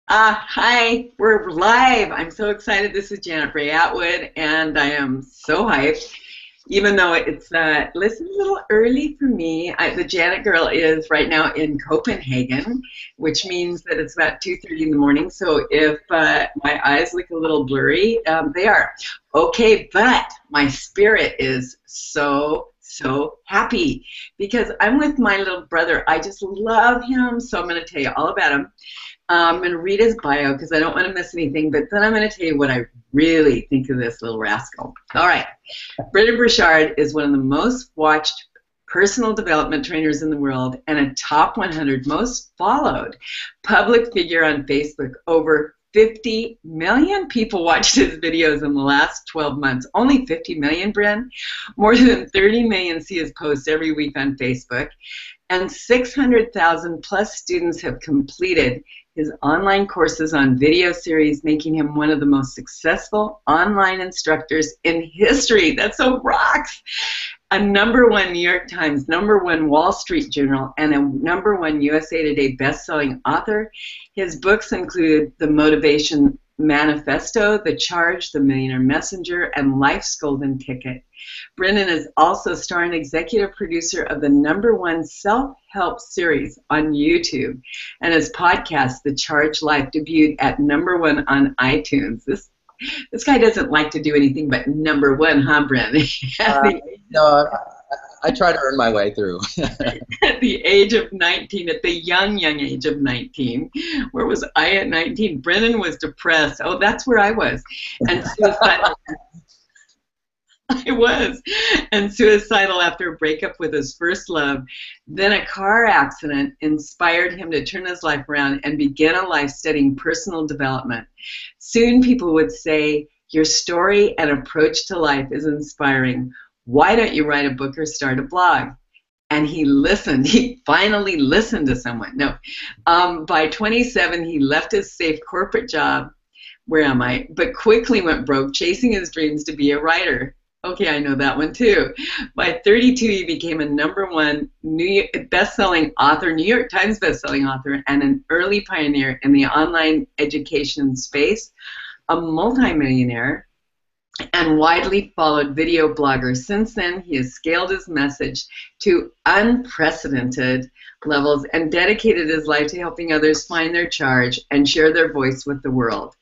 Hi, we're live. I'm so excited. This is Janet Ray Attwood, and I am so hyped. Even though listen, a little early for me. The Janet girl is right now in Copenhagen, which means that it's about 2:30 in the morning. So if my eyes look a little blurry, they are. Okay, but my spirit is so happy because I'm with my little brother. I just love him, so I'm going to tell you all about him. I'm going to read his bio because I don't want to miss anything, but then I'm going to tell you what I really think of this little rascal. All right. Brendon Burchard is one of the most watched personal development trainers in the world and a top 100 most followed public figure on Facebook. Over 50 million people watched his videos in the last 12 months. Only 50 million, Bren? More than 30 million see his posts every week on Facebook. And 600,000 plus students have completed his online courses on video series, making him one of the most successful online instructors in history. That so rocks. A #1 New York Times, #1 Wall Street Journal, and a #1 USA Today best-selling author. His books include The Motivation Manifesto, The Charge, The Millionaire Messenger, and Life's Golden Ticket. Brendon is also star and executive producer of the #1 self-help series on YouTube, and his podcast, The Charge Life, debuted at #1 on iTunes. This guy doesn't like to do anything but #1, huh, Brendon? No, I try to earn my way through. At the age of 19, at the young age of 19, where was I at 19? Brendon was depressed. Oh, that's where I was. And suicidal. I was. And suicidal after a breakup with his first love. Then a car accident inspired him to turn his life around and begin a life studying personal development. Soon people would say, your story and approach to life is inspiring. Why don't you write a book or start a blog? And he listened. He finally listened to someone. No. By 27, he left his safe corporate job. Where am I? But quickly went broke, chasing his dreams to be a writer. Okay, I know that one too. By 32, he became a #1 best-selling author, New York Times best-selling author, and an early pioneer in the online education space, a multimillionaire, and widely followed video blogger. Since then, he has scaled his message to unprecedented levels and dedicated his life to helping others find their charge and share their voice with the world.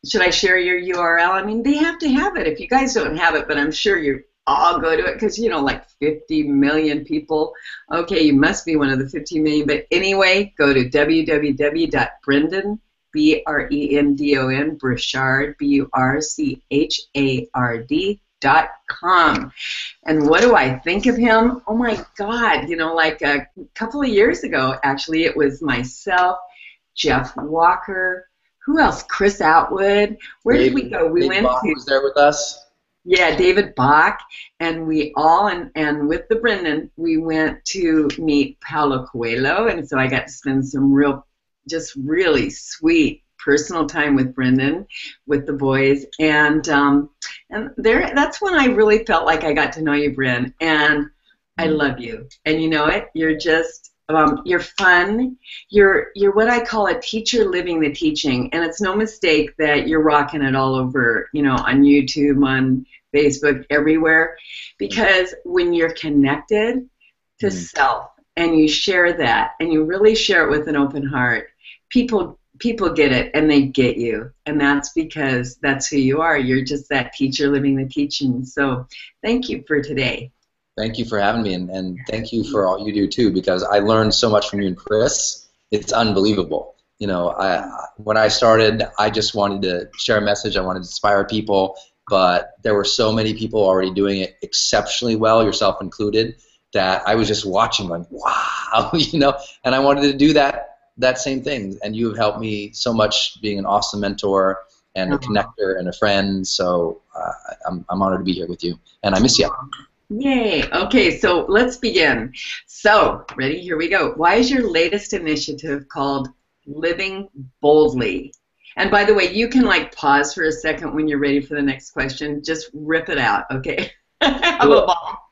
Should I share your URL? I mean, they have to have it. If you guys don't have it, but I'm sure you all go to it because, you know, like 50 million people. Okay, you must be one of the 50 million. But anyway, go to www.Brendon, Brendon, Burchard, Burchard.com. And what do I think of him? Oh my God, you know, like a couple of years ago, actually, it was myself, Jeff Walker, who else? Chris Attwood. Where did we go? We David went Bach to. was there with us. Yeah, David Bach, and we all, and with the Brendon, we went to meet Paulo Coelho, and so I got to spend some just really sweet personal time with Brendon, with the boys, and that's when I really felt like I got to know you, Bren, and I love you, and you know it. You're just. You're fun. You're what I call a teacher living the teaching, and it's no mistake that you're rocking it all over, you know, on YouTube, on Facebook, everywhere, because when you're connected to self and you share that, and you really share it with an open heart, people get it and they get you, and that's because that's who you are. You're just that teacher living the teaching. So thank you for today. Thank you for having me, and thank you for all you do too, because I learned so much from you and Chris. It's unbelievable. You know, when I started, I just wanted to share a message. I wanted to inspire people, but there were so many people already doing it exceptionally well, yourself included, that I was just watching like, wow, you know, and I wanted to do that same thing. And you have helped me so much, being an awesome mentor and a connector and a friend. So I'm honored to be here with you, and I miss you. Yay. Okay, so let's begin. So, ready? Here we go. Why is your latest initiative called Living Boldly? And by the way, you can like pause for a second when you're ready for the next question. Just rip it out, okay? Have a ball.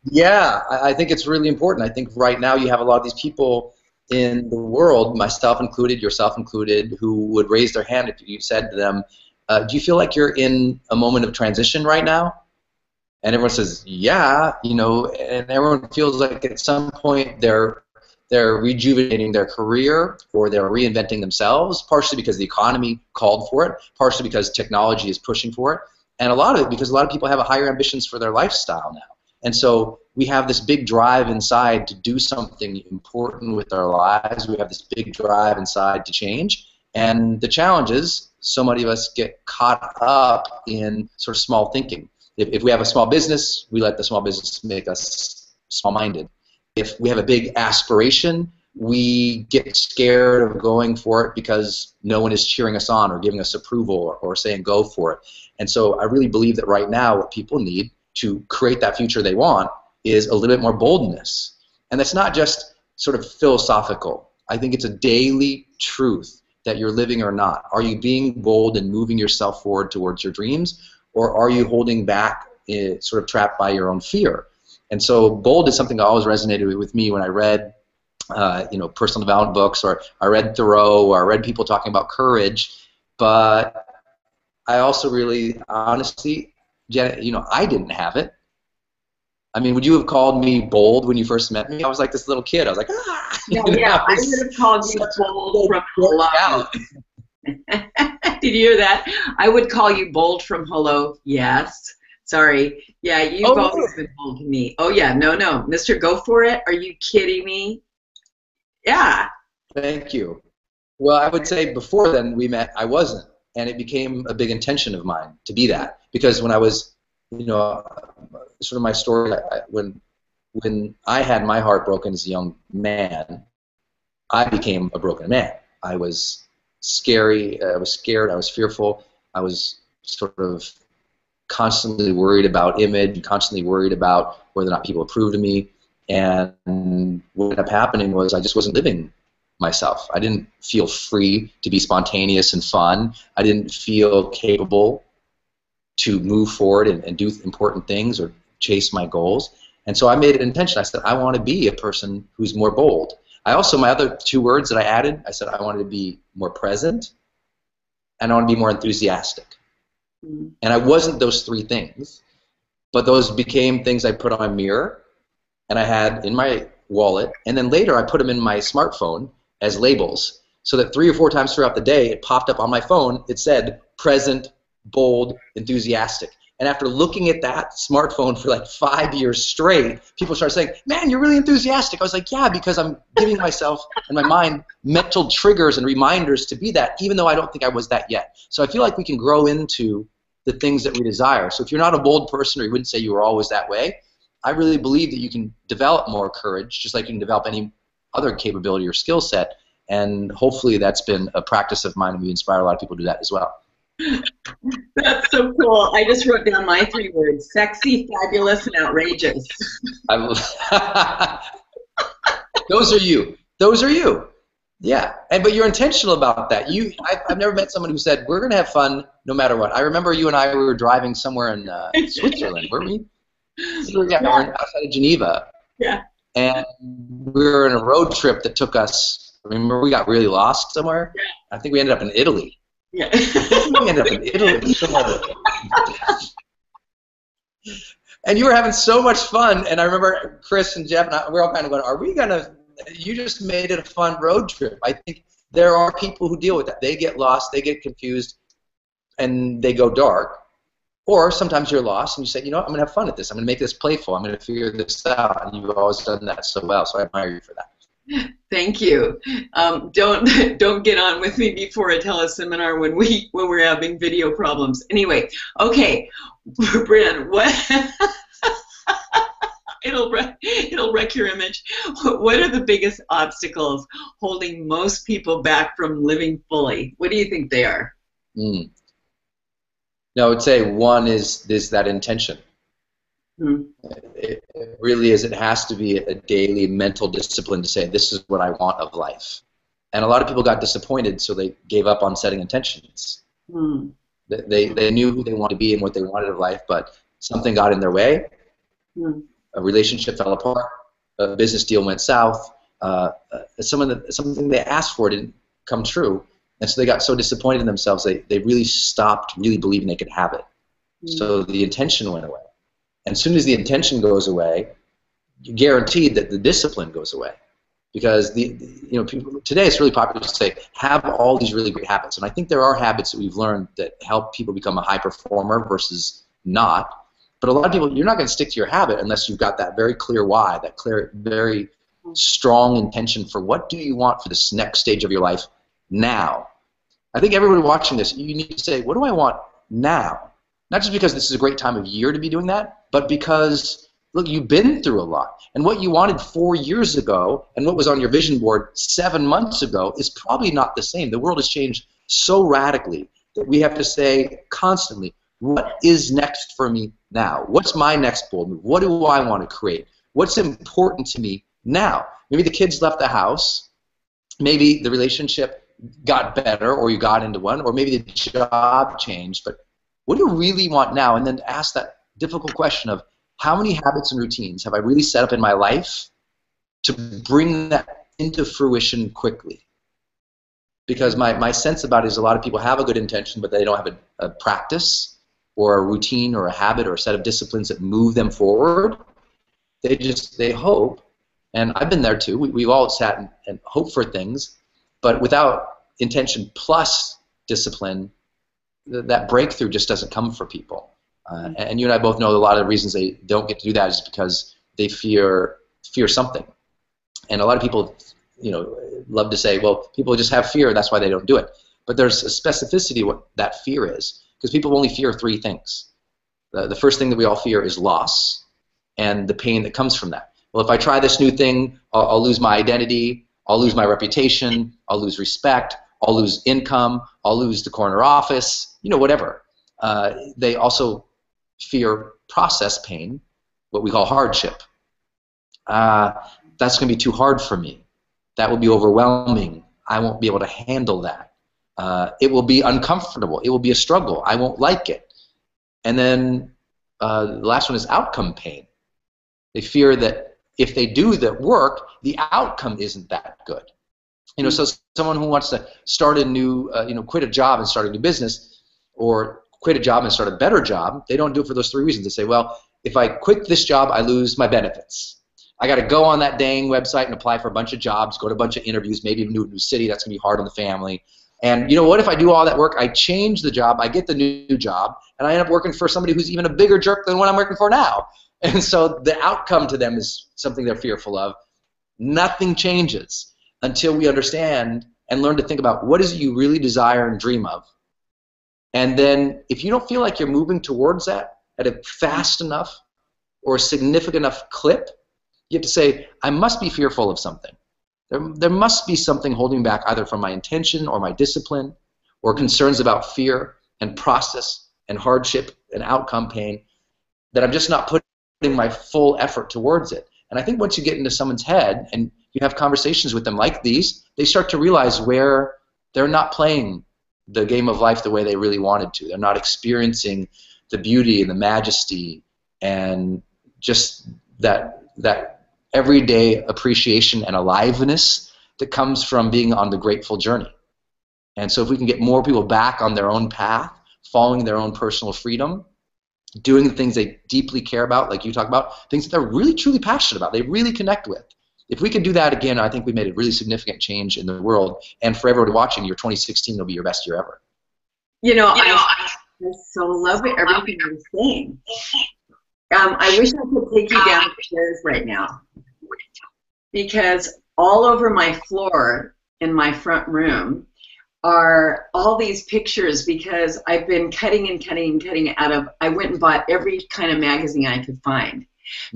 Yeah, I think it's really important. I think right now you have a lot of these people in the world, myself included, yourself included, who would raise their hand if you said to them, do you feel like you're in a moment of transition right now? And everyone says, yeah, you know, and everyone feels like at some point they're rejuvenating their career or they're reinventing themselves, partially because the economy called for it, partially because technology is pushing for it, and a lot of it because a lot of people have higher ambitions for their lifestyle now. And so we have this big drive inside to do something important with our lives. We have this big drive inside to change. And the challenge is so many of us get caught up in sort of small thinking. If we have a small business, we let the small business make us small-minded. If we have a big aspiration, we get scared of going for it because no one is cheering us on or giving us approval or saying go for it. And so I really believe that right now what people need to create that future they want is a little bit more boldness. And that's not just sort of philosophical. I think it's a daily truth that you're living or not. Are you being bold and moving yourself forward towards your dreams, or are you holding back, sort of trapped by your own fear? And so bold is something that always resonated with me when I read you know, personal development books, or I read Thoreau, or I read people talking about courage. But I also really, honestly, Janet, you know, I didn't have it. I mean, would you have called me bold when you first met me? I was like this little kid. I was like, ah! Yeah, yeah, I would have called you bold from hello. Did you hear that? I would call you bold from hello. Yes. Sorry. Yeah, you've always been bold to me. Oh, yeah. No, no. Mr. Go For It? Are you kidding me? Yeah. Thank you. Well, I would say before then we met, I wasn't. And it became a big intention of mine to be that. Because when I was, you know, sort of my story, when I had my heart broken as a young man, I became a broken man. I was scary, I was scared, I was fearful, I was sort of constantly worried about image, constantly worried about whether or not people approved of me. And what ended up happening was I just wasn't living myself. I didn't feel free to be spontaneous and fun. I didn't feel capable to move forward and do important things or chase my goals. And so I made an intention. I said, I want to be a person who's more bold. I also, my other two words that I added, I said I wanted to be more present and I want to be more enthusiastic. Mm-hmm. And I wasn't those three things, but those became things I put on my mirror and I had in my wallet, and then later I put them in my smartphone as labels, so that 3 or 4 times throughout the day it popped up on my phone, it said present, bold, enthusiastic. And after looking at that smartphone for like 5 years straight, people started saying, man, you're really enthusiastic. I was like, yeah, because I'm giving myself and my mind mental triggers and reminders to be that, even though I don't think I was that yet. So I feel like we can grow into the things that we desire. So if you're not a bold person, or you wouldn't say you were always that way, I really believe that you can develop more courage, just like you can develop any other capability or skill set. And hopefully that's been a practice of mine, and we inspire a lot of people to do that as well. That's so cool. I just wrote down my 3 words: sexy, fabulous, and outrageous. Those are you. Those are you. Yeah. But you're intentional about that. I've never met someone who said, we're going to have fun no matter what. I remember you and I were driving somewhere in Switzerland, weren't we? We were outside of Geneva. Yeah. And we were in a road trip that took us, remember we got really lost somewhere? Yeah. I think we ended up in Italy. Yeah. We ended up in Italy somewhere. And you were having so much fun, and I remember Chris and Jeff and I, we're all kind of going, are we going to, you just made it a fun road trip. I think there are people who deal with that. They get lost, they get confused, and they go dark. Or sometimes you're lost and you say, you know what, I'm going to have fun at this. I'm going to make this playful. I'm going to figure this out. And you've always done that so well, so I admire you for that. Thank you. Don't get on with me before a teleseminar when we're having video problems. Anyway, okay, Bryn, what? It'll wreck your image. What are the biggest obstacles holding most people back from living fully? What do you think they are? No, I would say one is that intention. Mm-hmm. It really is. It has to be a daily mental discipline to say, this is what I want of life. And a lot of people got disappointed, so they gave up on setting intentions. Mm. They knew who they wanted to be and what they wanted of life, but something got in their way. Mm. A relationship fell apart. A business deal went south. something they asked for didn't come true, and so they got so disappointed in themselves they really stopped really believing they could have it. So the intention went away. And as soon as the intention goes away, you're guaranteed that the discipline goes away. Because people, today it's really popular to say, have all these really great habits. And I think there are habits that we've learned that help people become a high performer versus not. But a lot of people, you're not going to stick to your habit unless you've got that very clear why, that clear, very strong intention for what do you want for this next stage of your life now. I think everybody watching this, you need to say, what do I want now? Not just because this is a great time of year to be doing that, but because, look, you've been through a lot. And what you wanted 4 years ago and what was on your vision board 7 months ago is probably not the same. The world has changed so radically that we have to say constantly, what is next for me now? What's my next bold move? What do I want to create? What's important to me now? Maybe the kids left the house. Maybe the relationship got better or you got into one, or maybe the job changed. But what do you really want now? And then ask that difficult question of, how many habits and routines have I really set up in my life to bring that into fruition quickly? Because my sense about it is a lot of people have a good intention, but they don't have a practice or a routine or a habit or a set of disciplines that move them forward. They hope, and I've been there too. We've all sat and hoped for things, but without intention plus discipline, that breakthrough just doesn't come for people. And you and I both know a lot of the reasons they don't get to do that is because they fear something. And a lot of people, love to say, well, people just have fear, that's why they don't do it. But there's a specificity what that fear is, because people only fear 3 things. The first thing that we all fear is loss and the pain that comes from that. Well, if I try this new thing, I'll lose my identity, I'll lose my reputation, I'll lose respect, I'll lose income, I'll lose the corner office, whatever. They also fear process pain, what we call hardship. That's going to be too hard for me. That will be overwhelming. I won't be able to handle that. It will be uncomfortable. It will be a struggle. I won't like it. And then the last one is outcome pain. They fear that if they do the work, the outcome isn't that good. So someone who wants to start a new, quit a job and start a new business, or quit a job and start a better job, they don't do it for those 3 reasons. They say, well, if I quit this job, I lose my benefits. I got to go on that dang website and apply for a bunch of jobs, go to a bunch of interviews, maybe move to a new city. That's going to be hard on the family. And what if I do all that work, I change the job, I get the new job, and I end up working for somebody who's even a bigger jerk than what I'm working for now. And so the outcome to them is something they're fearful of. Nothing changes until we understand and learn to think about what is it you really desire and dream of. And then if you don't feel like you're moving towards that at a fast enough or a significant enough clip, you have to say, I must be fearful of something. There must be something holding back either from my intention or my discipline or concerns about fear and process and hardship and outcome pain that I'm just not putting my full effort towards it. And I think once you get into someone's head and you have conversations with them like these, they start to realize where they're not playing the game of life the way they really wanted to. They're not experiencing the beauty and the majesty and just that everyday appreciation and aliveness that comes from being on the grateful journey. And so if we can get more people back on their own path, following their own personal freedom, doing the things they deeply care about, like you talk about, things that they're really truly passionate about, they really connect with. If we could do that again, I think we made a really significant change in the world. And for everybody watching, your 2016 will be your best year ever. I so love everything you're saying. I wish I could take you downstairs right now, because all over my floor in my front room are all these pictures, because I've been cutting and cutting and cutting out of, I went and bought every kind of magazine I could find.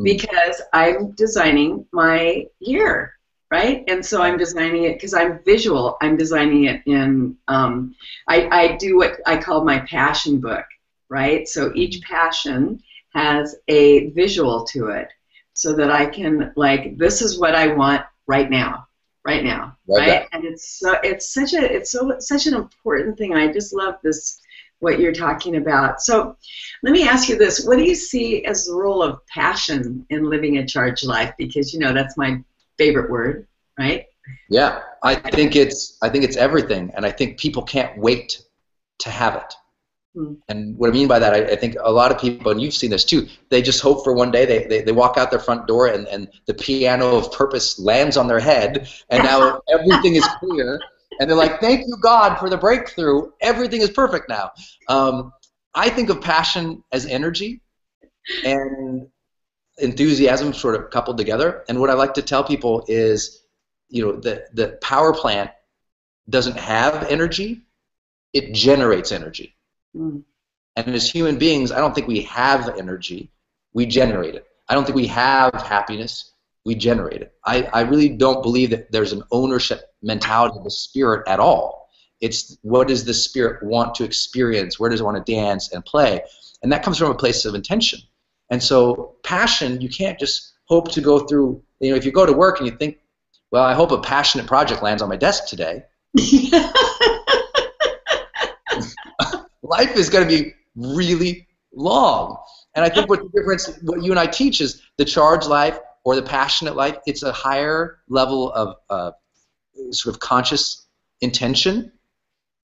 Because I'm designing my year, right? And so I'm designing it because I'm visual. I'm designing it in, I do what I call my passion book, right? So each passion has a visual to it so that I can, like, this is what I want right now, right? And it's such an important thing. I just love this, what you're talking about. So let me ask you this. What do you see as the role of passion in living a charged life? Because, that's my favorite word, right? Yeah, I think it's everything, and I think people can't wait to have it. Hmm. And what I mean by that, I think a lot of people, and you've seen this too, they just hope for one day they walk out their front door and the piano of purpose lands on their head, and now everything is clear, and they're like, thank you, God, for the breakthrough. Everything is perfect now. I think of passion as energy and enthusiasm sort of coupled together. And what I like to tell people is, the power plant doesn't have energy, it generates energy. Mm. And as human beings, I don't think we have energy, we generate it. I don't think we have happiness, we generate it. I really don't believe that there's an ownership mentality of the spirit at all. It's what does the spirit want to experience, where does it want to dance and play? And that comes from a place of intention. And so passion, you can't just hope to go through, if you go to work and you think, well, I hope a passionate project lands on my desk today. Life is going to be really long. And I think what you and I teach is the charged life or the passionate life, it's a higher level of sort of conscious intention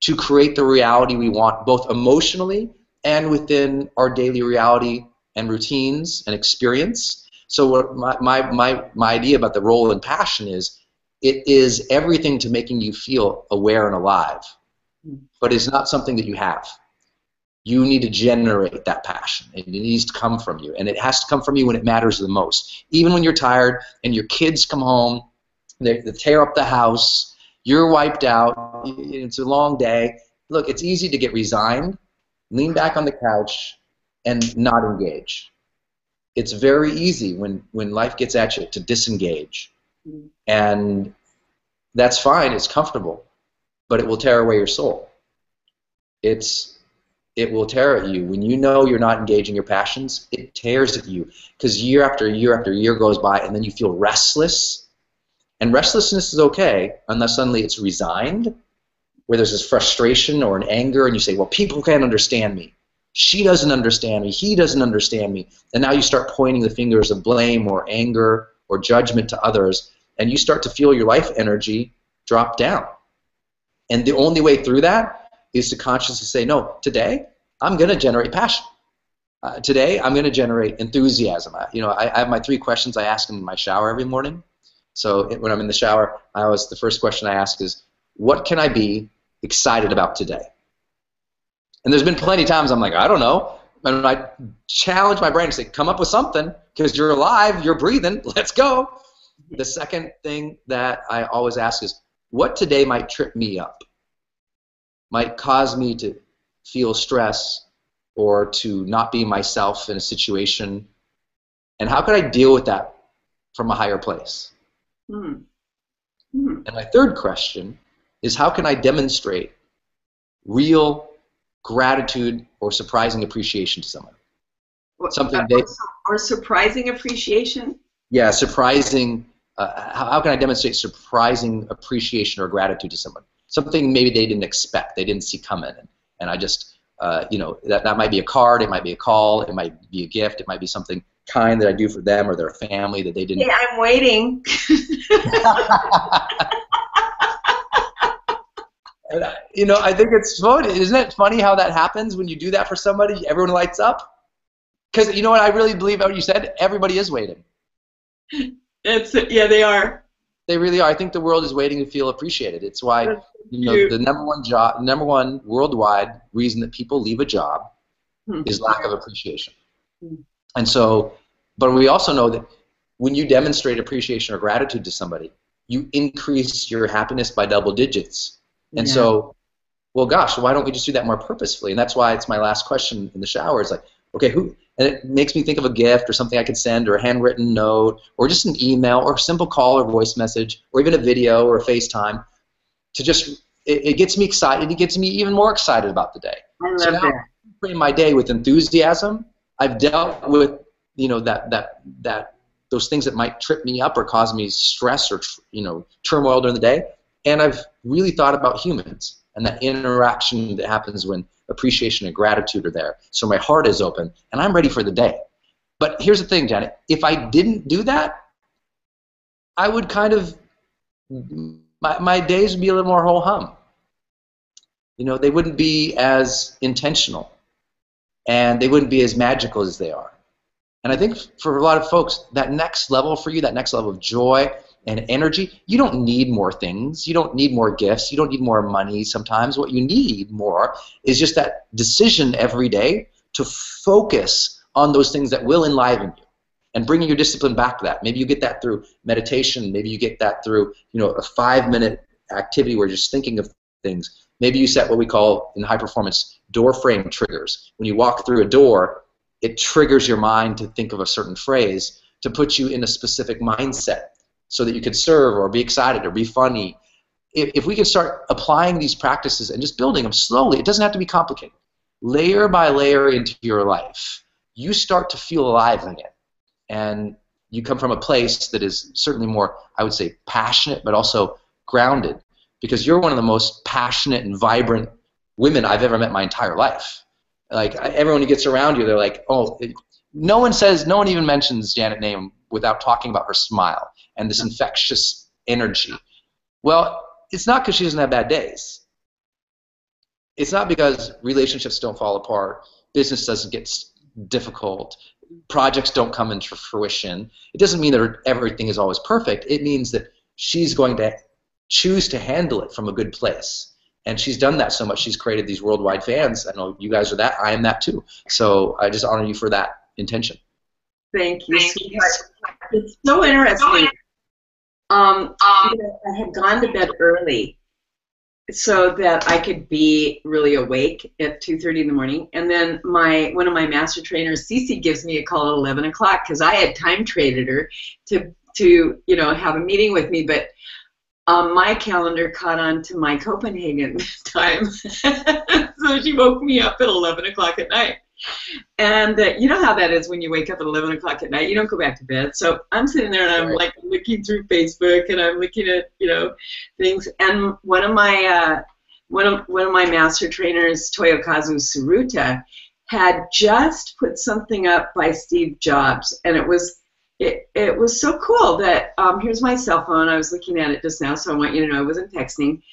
to create the reality we want, both emotionally and within our daily reality and routines and experience. So what my idea about the role in passion is, it is everything to making you feel aware and alive, but it's not something that you have. You need to generate that passion. It needs to come from you, and it has to come from you when it matters the most. Even when you're tired and your kids come home, they tear up the house, you're wiped out, it's a long day. Look, it's easy to get resigned, lean back on the couch, and not engage. It's very easy when life gets at you to disengage. And that's fine, it's comfortable, but it will tear away your soul. It will tear at you. When you know you're not engaging your passions, it tears at you, because year after year after year goes by, and then you feel restless. And restlessness is okay unless suddenly it's resigned, where there's this frustration or an anger, and you say, well, people can't understand me. She doesn't understand me. He doesn't understand me. And now you start pointing the fingers of blame or anger or judgment to others, and you start to feel your life energy drop down. And the only way through that is to consciously say, no, today I'm going to generate passion. Today I'm going to generate enthusiasm. I have my 3 questions I ask in my shower every morning. So when I'm in the shower, the first question I ask is, what can I be excited about today? And there's been plenty of times I'm like, I don't know. And I challenge my brain to say, come up with something, because you're alive, you're breathing, let's go. The second thing that I always ask is, what today might trip me up? Might cause me to feel stress or to not be myself in a situation, and how can I deal with that from a higher place? And my third question is, how can I demonstrate real gratitude or surprising appreciation to someone? Or surprising appreciation? Yeah, surprising. How can I demonstrate surprising appreciation or gratitude to someone? Something maybe they didn't expect, they didn't see coming, and I just, that might be a card, it might be a call, it might be a gift, it might be something kind that I do for them or their family that they didn't. Hey, I'm waiting. And, I think it's funny. Isn't it funny how that happens when you do that for somebody? Everyone lights up. Because you know what? I really believe what you said. Everybody is waiting. Yeah, they are. They really are. I think the world is waiting to feel appreciated. It's why the number one worldwide reason that people leave a job is lack of appreciation. And so, but we also know that when you demonstrate appreciation or gratitude to somebody, you increase your happiness by double digits. And so, well, gosh, why don't we just do that more purposefully? And that's why it's my last question in the shower. It's like, okay, and it makes me think of a gift or something I could send, or a handwritten note, or just an email, or a simple call or voice message, or even a video or a FaceTime. It gets me excited. It gets me even more excited about the day. I love that. I'm frame my day with enthusiasm. I've dealt with those things that might trip me up or cause me stress or turmoil during the day, and I've really thought about humans and that interaction that happens when appreciation and gratitude are there. So my heart is open, and I'm ready for the day. But here's the thing, Janet. If I didn't do that, I would kind of my days would be a little more ho-hum. You know, they wouldn't be as intentional, and they wouldn't be as magical as they are. And I think for a lot of folks, that next level for you, that next level of joy and energy, you don't need more things. You don't need more gifts. You don't need more money sometimes. What you need more is just that decision every day to focus on those things that will enliven you and bringing your discipline back to that. Maybe you get that through meditation. Maybe you get that through, you know, a 5-minute activity where you're just thinking of things. Maybe you set what we call in high performance door frame triggers. When you walk through a door, it triggers your mind to think of a certain phrase to put you in a specific mindset so that you could serve or be excited or be funny. If we can start applying these practices and just building them slowly, it doesn't have to be complicated. Layer by layer into your life, you start to feel alive again. And you come from a place that is certainly more, I would say, passionate, but also grounded, because you're one of the most passionate and vibrant women I've ever met in my entire life. Like, everyone who gets around you, they're like, oh, no one even mentions Janet name without talking about her smile and this infectious energy. Well, it's not because she doesn't have bad days. It's not because relationships don't fall apart, business doesn't get difficult, projects don't come into fruition. It doesn't mean that everything is always perfect. It means that she's going to choose to handle it from a good place. And she's done that so much. She's created these worldwide fans. I know you guys are that. I am that too. So I just honor you for that intention. Thank you, sweetheart. It's so interesting. I had gone to bed early so that I could be really awake at 2:30 in the morning. And then one of my master trainers, Cece, gives me a call at 11 o'clock because I had time traded her to have a meeting with me. But my calendar caught on to my Copenhagen time. So she woke me up at 11 o'clock at night. And you know how that is when you wake up at 11 o'clock at night. You don't go back to bed. So I'm sitting there and I'm like looking through Facebook and I'm looking at, things. And one of my master trainers, Toyokazu Tsuruta, had just put something up by Steve Jobs. And it was so cool that here's my cell phone. I was looking at it just now, so I want you to know I wasn't texting.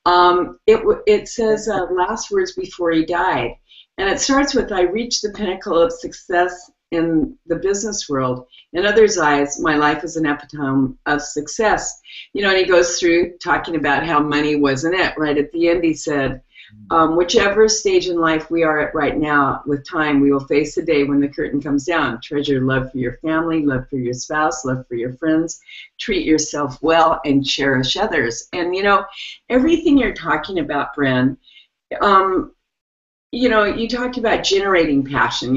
It says last words before he died. And it starts with, I reached the pinnacle of success in the business world. In others' eyes, my life is an epitome of success. And he goes through talking about how money wasn't it. Right at the end he said, whichever stage in life we are at right now, with time, we will face the day when the curtain comes down. Treasure love for your family, love for your spouse, love for your friends. Treat yourself well and cherish others. And, everything you're talking about, Bren, you talked about generating passion.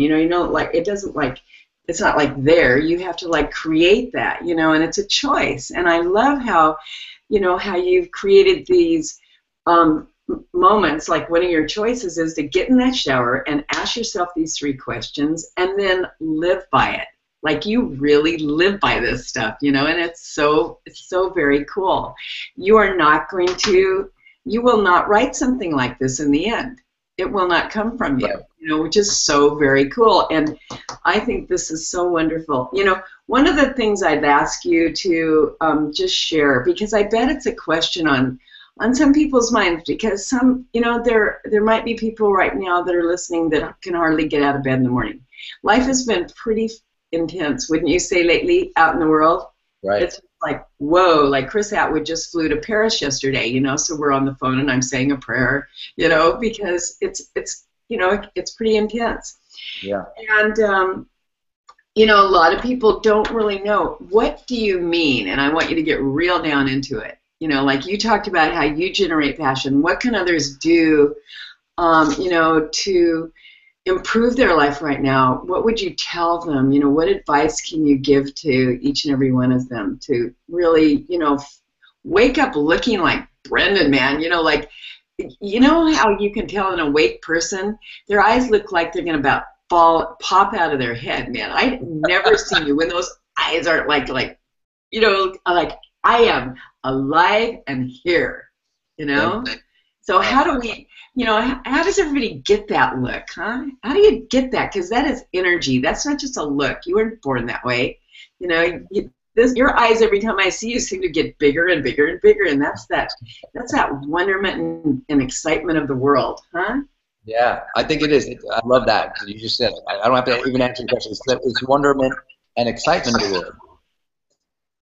Like it doesn't like, it's not like there. You have to like create that, and it's a choice. And I love how, how you've created these moments. Like one of your choices is to get in that shower and ask yourself these 3 questions and then live by it. Like you really live by this stuff, and it's so very cool. You will not write something like this in the end. It will not come from you, which is so very cool. And I think this is so wonderful. One of the things I'd ask you to just share, because I bet it's a question on some people's minds, because some, there might be people right now that are listening that can hardly get out of bed in the morning. Life has been pretty intense, wouldn't you say, lately out in the world? Right. It's like, whoa, like Chris Attwood just flew to Paris yesterday, so we're on the phone and I'm saying a prayer, because it's pretty intense. Yeah. And, a lot of people don't really know, what do you mean? And I want you to get real down into it. Like you talked about how you generate passion. What can others do, to improve their life right now? What would you tell them? What advice can you give to each and every one of them to really, wake up looking like Brendon, man? Like, how you can tell an awake person, their eyes look like they're going to pop out of their head, man. I've never seen you when those eyes aren't like like I am alive and here, So how do we, how does everybody get that look, huh? How do you get that? Because that is energy. That's not just a look. You weren't born that way. your eyes every time I see you seem to get bigger and bigger and bigger, and that's that wonderment and excitement of the world, huh? Yeah, I think it is. I love that. You just said it. I don't have to even answer the question. It's wonderment and excitement of the world.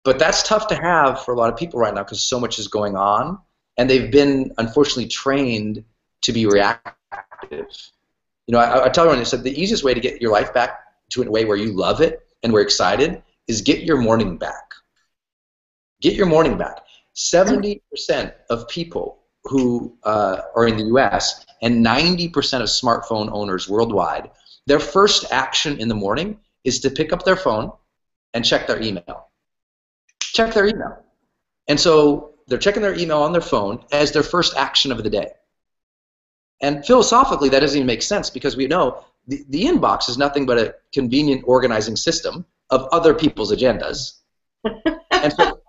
But that's tough to have for a lot of people right now because so much is going on, and they've been, unfortunately, trained to be reactive. You know, I tell everyone, I said the easiest way to get your life back to a way where you love it and we're excited is get your morning back. Get your morning back. 70% of people who are in the U.S. and 90% of smartphone owners worldwide, their first action in the morning is to pick up their phone and check their email. Check their email. And so they're checking their email on their phone as their first action of the day. And philosophically, that doesn't even make sense because we know the inbox is nothing but a convenient organizing system of other people's agendas. And so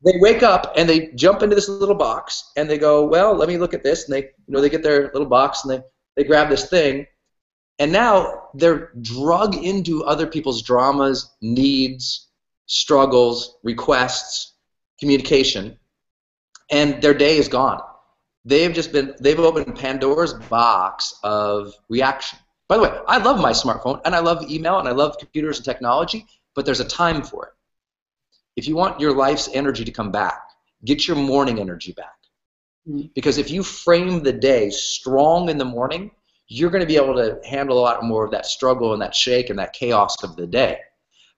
they wake up and they jump into this little box and they go, well, let me look at this. And they get their little box and they grab this thing. And now they're drug into other people's dramas, needs, struggles, requests, communication, and their day is gone. They've opened Pandora's box of reaction. By the way, I love my smartphone, and I love email, and I love computers and technology, but there's a time for it. If you want your life's energy to come back, get your morning energy back. Because if you frame the day strong in the morning, you're going to be able to handle a lot more of that struggle and that shake and that chaos of the day.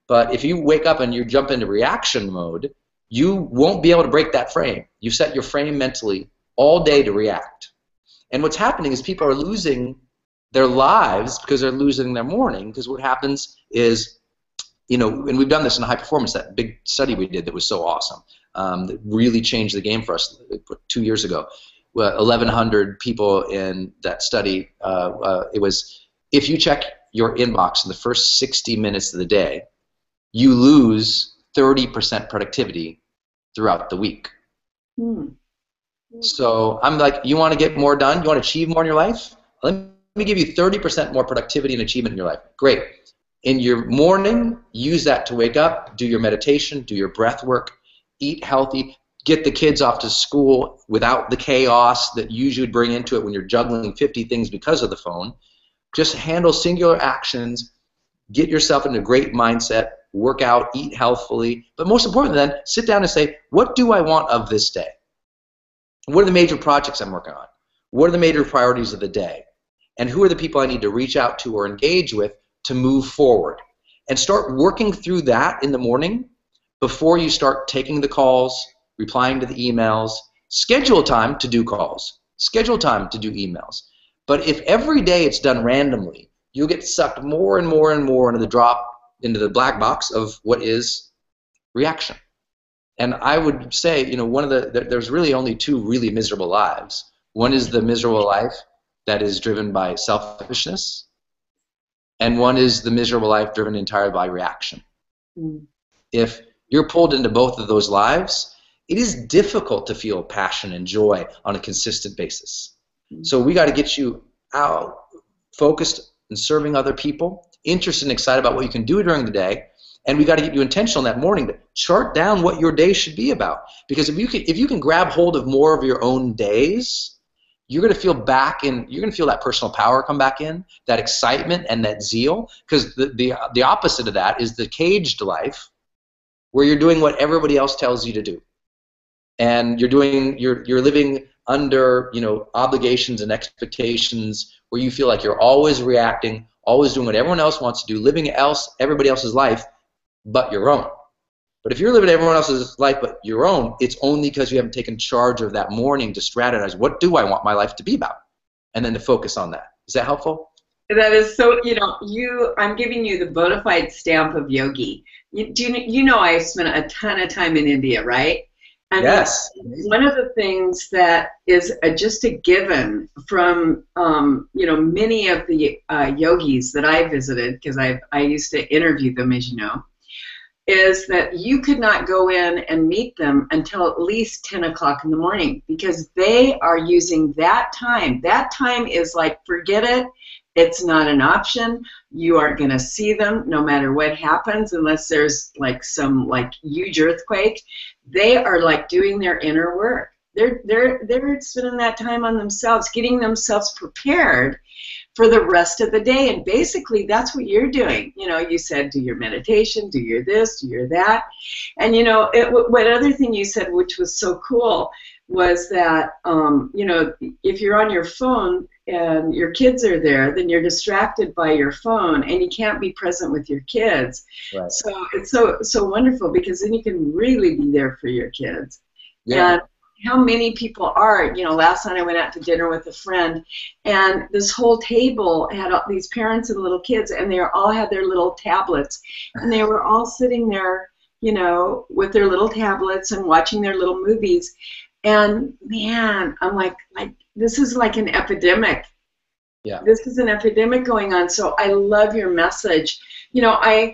But if you wake up and you jump into reaction mode, you won't be able to break that frame. You set your frame mentally all day to react. And what's happening is people are losing their lives because they're losing their morning, because what happens is, and we've done this in high performance, that big study we did that was so awesome, that really changed the game for us 2 years ago. 1,100 people in that study, it was, if you check your inbox in the first 60 minutes of the day, you lose 30% productivity throughout the week. So I'm like, you want to get more done? You want to achieve more in your life? Let me give you 30% more productivity and achievement in your life. Great. In your morning, use that to wake up, do your meditation, do your breath work, eat healthy, get the kids off to school without the chaos that you usually bring into it when you're juggling 50 things because of the phone. Just handle singular actions, get yourself in a great mindset, work out, eat healthfully, but most importantly then, sit down and say, what do I want of this day? What are the major projects I'm working on? What are the major priorities of the day? And who are the people I need to reach out to or engage with to move forward? And start working through that in the morning before you start taking the calls, replying to the emails. Schedule time to do calls. Schedule time to do emails. But if every day it's done randomly, you'll get sucked more and more and more into the black box of what is reaction. And I would say, there's really only two really miserable lives. One is the miserable life that is driven by selfishness, and one is the miserable life driven entirely by reaction. If you're pulled into both of those lives, it is difficult to feel passion and joy on a consistent basis. So we got to get you out, focused in serving other people, interested and excited about what you can do during the day, and we got to get you intentional that morning to chart down what your day should be about. Because if you can grab hold of more of your own days, you're going to feel you're going to feel that personal power come back in, that excitement and that zeal. Because the opposite of that is the caged life, where you're doing what everybody else tells you to do, and you're living under obligations and expectations where you feel like you're always reacting, always doing what everyone else wants to do, living everybody else's life but your own. But if you're living everyone else's life but your own, it's only because you haven't taken charge of that morning to strategize, what do I want my life to be about? And then to focus on that. Is that helpful? That is so, I'm giving you the bona fide stamp of yogi. I spent a ton of time in India, right? Yes. One of the things that is just a given from many of the yogis that I visited, because I used to interview them, as you know, is that you could not go in and meet them until at least 10 o'clock in the morning, because they are using that time. That time is like, forget it. It's not an option. You aren't going to see them no matter what happens, unless there's like some like huge earthquake. They are like doing their inner work. They're spending that time on themselves, getting themselves prepared for the rest of the day. And basically that's what you're doing. You know, you said do your meditation, do your this, do your that. And you know, what other thing you said, which was so cool, was that you know, if you're on your phone and your kids are there, then you're distracted by your phone and you can't be present with your kids. Right. So it's so wonderful, because then you can really be there for your kids. Yeah. And how many people are, you know, last night I went out to dinner with a friend, and this whole table had all these parents and little kids, and they all had their little tablets, and they were all sitting there, you know, with their little tablets and watching their little movies. And man, I'm like this is like an epidemic. Yeah. This is an epidemic going on. So I love your message. You know,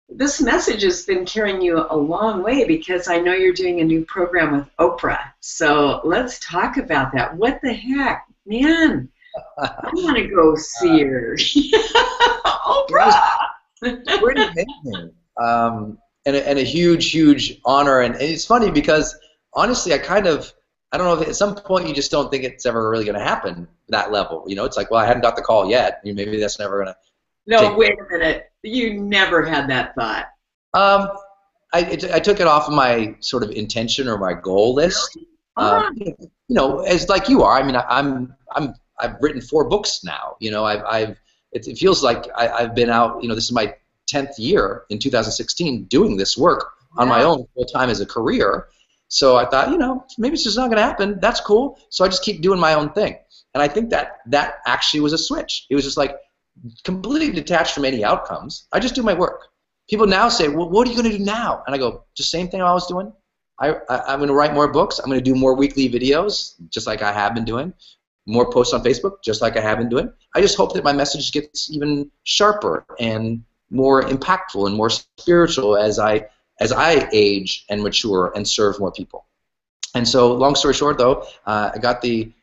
this message has been carrying you a long way, because I know you're doing a new program with Oprah. So let's talk about that. What the heck, man? I want to go see her. Oprah. Pretty amazing. And a huge, huge honor. And it's funny because honestly, I don't know if at some point you just don't think it's ever really going to happen that level. You know, it's like, well, I haven't got the call yet. Maybe that's never going to. No, wait a minute. You never had that thought. I took it off of my sort of intention or my goal list. You know, as like you are. I mean, I've written 4 books now. You know, it feels like I've been out. You know, this is my 10th year in 2016 doing this work on my own full time as a career. So I thought, you know, maybe it's just not going to happen. That's cool. So I just keep doing my own thing. And I think that actually was a switch. It was just like, completely detached from any outcomes. I just do my work. People now say, well, what are you going to do now? And I go, just same thing I was doing. I'm going to write more books. I'm going to do more weekly videos, just like I have been doing. More posts on Facebook, just like I have been doing. I just hope that my message gets even sharper and more impactful and more spiritual as I age and mature and serve more people. And so, long story short, though, I got the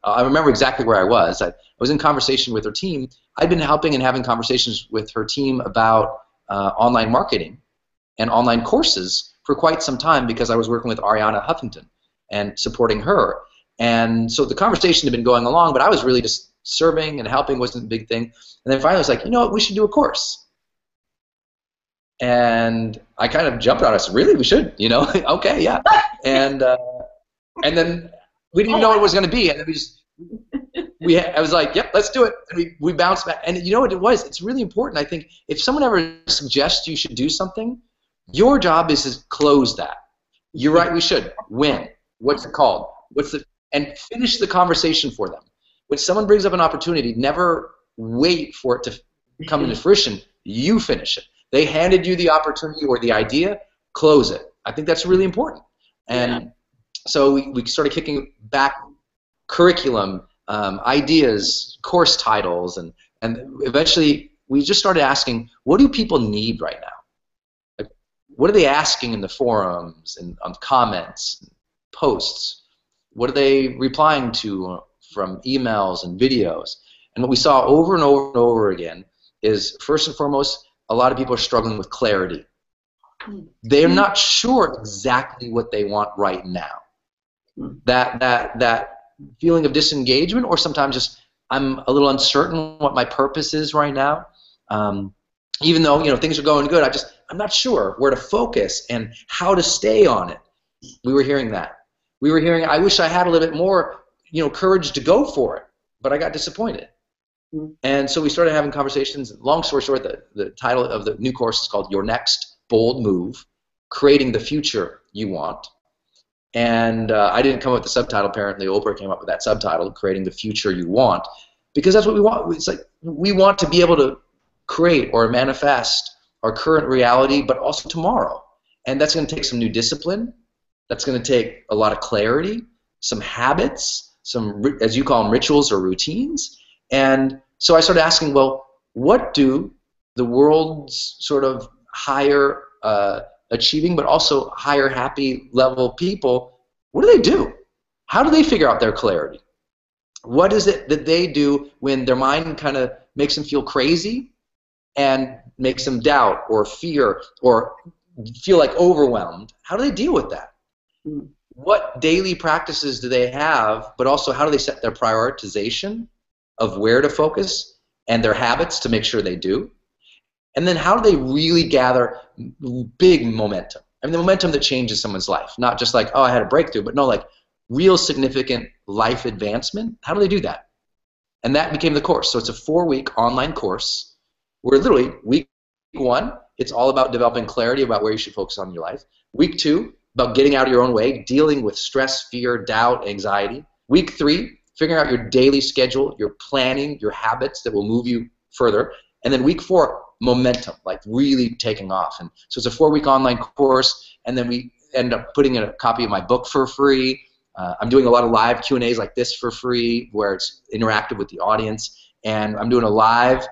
I remember exactly where I was. I was in conversation with her team. I'd been helping and having conversations with her team about online marketing and online courses for quite some time, because I was working with Ariana Huffington and supporting her. And so the conversation had been going along, but I was really just serving and helping wasn't a big thing. And then finally I was like, you know what, we should do a course. And I kind of jumped on it. I said, really? We should? You know? Okay, yeah. And then we didn't know what it was going to be, and then I was like, yep, let's do it. And we bounced back. And you know what it was? It's really important. I think if someone ever suggests you should do something, your job is to close that. You're right, we should. When? What's it called? And finish the conversation for them. When someone brings up an opportunity, never wait for it to come into fruition. You finish it. They handed you the opportunity or the idea, close it. I think that's really important. And so we started kicking back curriculum, ideas, course titles, and eventually we just started asking, what do people need right now? Like, what are they asking in the forums and on comments, and posts? What are they replying to from emails and videos? And what we saw over and over and over again is, first and foremost, a lot of people are struggling with clarity. They're not sure exactly what they want right now. That feeling of disengagement, or sometimes just I'm a little uncertain what my purpose is right now. Even though, you know, things are going good, I'm not sure where to focus and how to stay on it. We were hearing that. We were hearing, I wish I had a little bit more, you know, courage to go for it, but I got disappointed. And so we started having conversations. Long story short, the title of the new course is called Your Next Bold Move, Creating the Future You Want. And I didn't come up with the subtitle. Apparently, Oprah came up with that subtitle, Creating the Future You Want, because that's what we want. It's like we want to be able to create or manifest our current reality, but also tomorrow. And that's going to take some new discipline. That's going to take a lot of clarity, some habits, some, as you call them, rituals or routines. And so I started asking, well, what do the world's sort of higher achieving, but also higher happy level people, what do? How do they figure out their clarity? What is it that they do when their mind kind of makes them feel crazy and makes them doubt or fear or feel like overwhelmed? How do they deal with that? What daily practices do they have, but also how do they set their prioritization of where to focus and their habits to make sure they do? And then how do they really gather big momentum? I mean, the momentum that changes someone's life, not just like, oh, I had a breakthrough, but no, like real significant life advancement. How do they do that? And that became the course. So it's a 4-week online course where literally week 1, it's all about developing clarity about where you should focus on in your life. Week 2, about getting out of your own way, dealing with stress, fear, doubt, anxiety. Week 3, figuring out your daily schedule, your planning, your habits that will move you further. And then week 4, momentum, like really taking off. And so it's a 4-week online course, and then we end up putting in a copy of my book for free. I'm doing a lot of live Q&As like this for free, where it's interactive with the audience. And I'm doing a live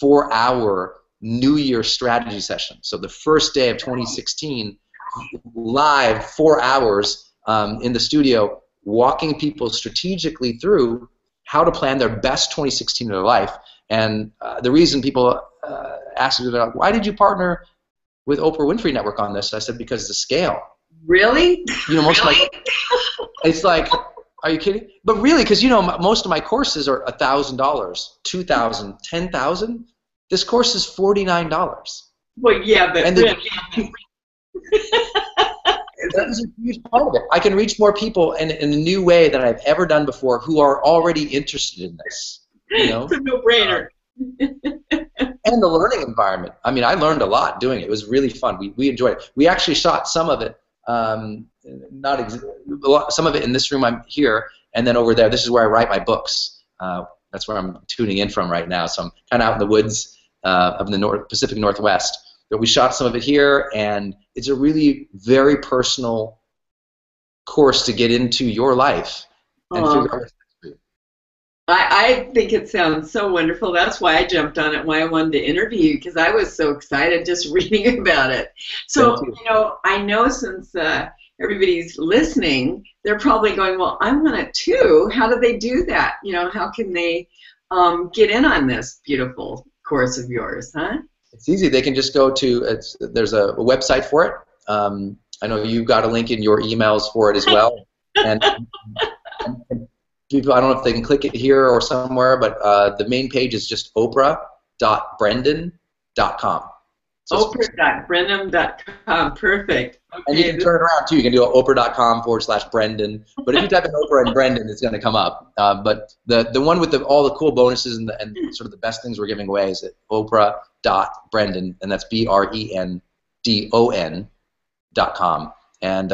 4-hour New Year strategy session. So the first day of 2016, live 4 hours in the studio, walking people strategically through how to plan their best 2016 in their life. And the reason people ask me, why did you partner with Oprah Winfrey Network on this? I said, because the scale. Really? You know, most really? of my, it's like, are you kidding? But really, because you know, most of my courses are $1,000, $2,000, $10,000. This course is $49. Well, yeah, but that is a huge part of it. I can reach more people in a new way than I've ever done before who are already interested in this. You know? It's a no-brainer. And the learning environment. I mean, I learned a lot doing it. It was really fun. We enjoyed it. We actually shot some of it, some of it in this room I'm here, and then over there, this is where I write my books. That's where I'm tuning in from right now. So I'm kind of out in the woods of the Pacific Northwest. But we shot some of it here, and it's a really very personal course to get into your life and figure out. I think it sounds so wonderful. That's why I jumped on it, why I wanted to interview you, because I was so excited just reading about it. So, you know, I know since everybody's listening, they're probably going, well, I want it too. How do they do that? You know, how can they get in on this beautiful course of yours, huh? It's easy. They can just go to, there's a website for it. I know you've got a link in your emails for it as well. And people, I don't know if they can click it here or somewhere, but the main page is just oprah.brendon.com. So Oprah.brendon.com. Perfect. Okay. And you can turn it around too. You can do oprah.com/Brendon. But if you type in Oprah and Brendon, it's going to come up. But the one with all the cool bonuses and sort of the best things we're giving away is at oprah.brendon, and that's BRENDON.com. And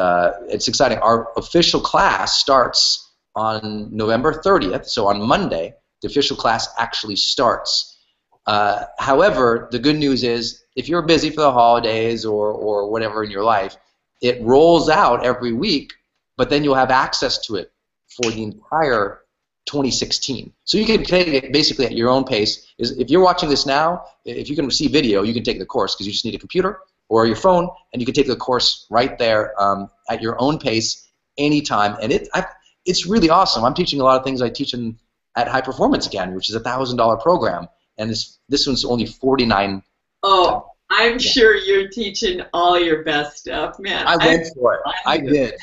it's exciting. Our official class starts on November 30th, so on Monday, the official class actually starts. However, the good news is, if you're busy for the holidays or whatever in your life, it rolls out every week, but then you'll have access to it for the entire 2016. So you can take it basically at your own pace. If you're watching this now, if you can see video, you can take the course because you just need a computer or your phone, and you can take the course right there at your own pace anytime. And it's really awesome. I'm teaching a lot of things I teach at High Performance Academy, which is a $1,000 program, and this one's only $49. Oh, I'm sure you're teaching all your best stuff, man. I went for it. I did.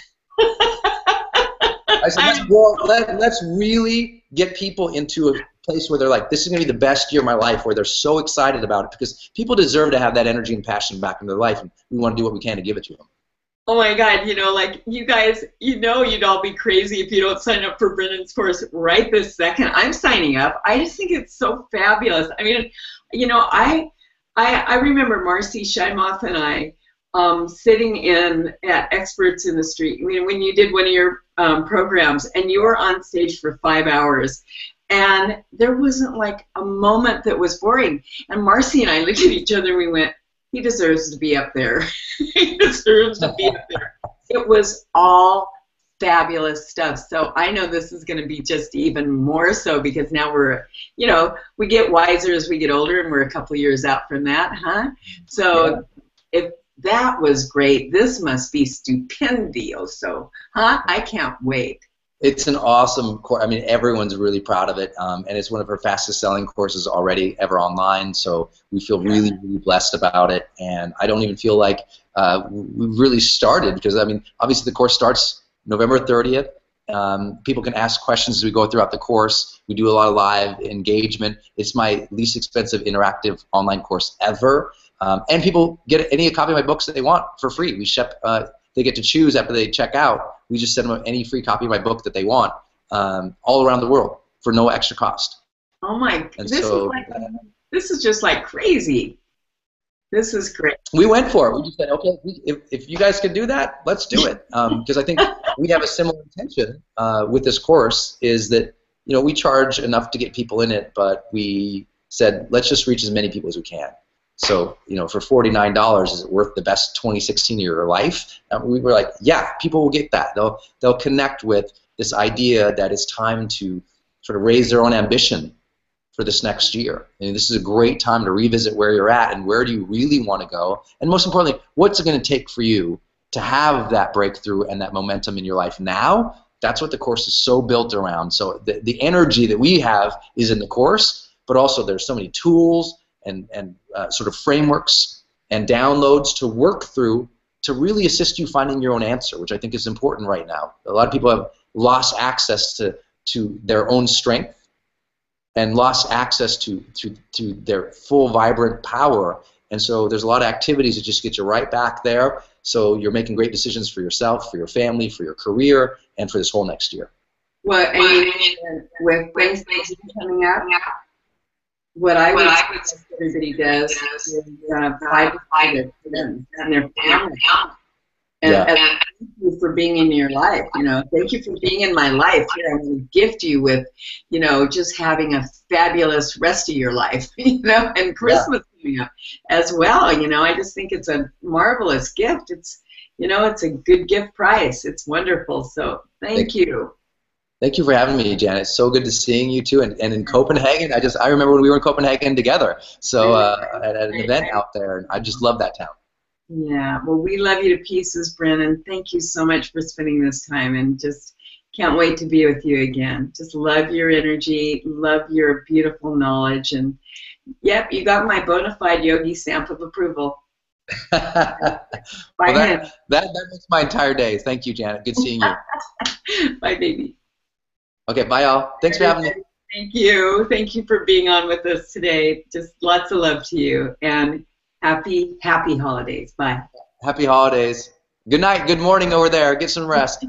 I said, let's really get people into a place where they're like, this is going to be the best year of my life, where they're so excited about it, because people deserve to have that energy and passion back in their life, and we want to do what we can to give it to them. Oh my God, you know, like you guys, you know you'd all be crazy if you don't sign up for Brendon's course right this second. I'm signing up. I just think it's so fabulous. I mean, you know, I remember Marcy Scheimoff and I sitting at Experts in the Street. I mean, when you did one of your programs, and you were on stage for 5 hours, and there wasn't like a moment that was boring. And Marcy and I looked at each other and we went, he deserves to be up there. He deserves to be up there. It was all fabulous stuff. So I know this is going to be just even more so because now we're, we get wiser as we get older, and we're a couple years out from that, huh? So if that was great, this must be stupendous. Huh? I can't wait. It's an awesome course. I mean, everyone's really proud of it, and it's one of our fastest selling courses already ever online, so we feel really, really blessed about it, and I don't even feel like we've really started because, I mean, obviously the course starts November 30th. People can ask questions as we go throughout the course. We do a lot of live engagement. It's my least expensive interactive online course ever, and people get any copy of my books that they want for free. We ship. They get to choose after they check out. We just send them any free copy of my book that they want, all around the world for no extra cost. Oh my! This is just like crazy. This is great. We went for it. We just said, okay, if you guys can do that, let's do it. Because I think we have a similar intention with this course. Is that we charge enough to get people in it, but we said let's just reach as many people as we can. So, for $49, is it worth the best 2016 of your life? And we were like, yeah, people will get that. They'll connect with this idea that it's time to sort of raise their own ambition for this next year. And this is a great time to revisit where you're at and where do you really want to go. And most importantly, what's it going to take for you to have that breakthrough and that momentum in your life now? That's what the course is so built around. So the energy that we have is in the course, but also there's so many tools and sort of frameworks and downloads to work through to really assist you finding your own answer, which I think is important right now. A lot of people have lost access to their own strength and lost access to their full, vibrant power. And so there's a lot of activities that just get you right back there. So you're making great decisions for yourself, for your family, for your career, and for this whole next year. Well, and with Thanksgiving coming up, what I would suggest everybody does is buy their friends and their family. And thank you for being in your life. Thank you for being in my life. Here, I'm going to gift you with, just having a fabulous rest of your life. And Christmas coming up as well. I just think it's a marvelous gift. It's, it's a good gift price. It's wonderful. So thank you. Thank you for having me, Janet. It's so good to seeing you too. And in Copenhagen, I remember when we were in Copenhagen together. So at an event out there, and I just love that town. Yeah. Well, we love you to pieces, Brendon. Thank you so much for spending this time, and just can't wait to be with you again. Just love your energy, love your beautiful knowledge, and yep, you got my bona fide yogi stamp of approval. That makes my entire day. Thank you, Janet. Good seeing you. Bye, baby. Okay, bye, y'all. Thanks for having me. Thank you. Thank you for being on with us today. Just lots of love to you, and happy holidays. Bye. Happy holidays. Good night. Good morning over there. Get some rest.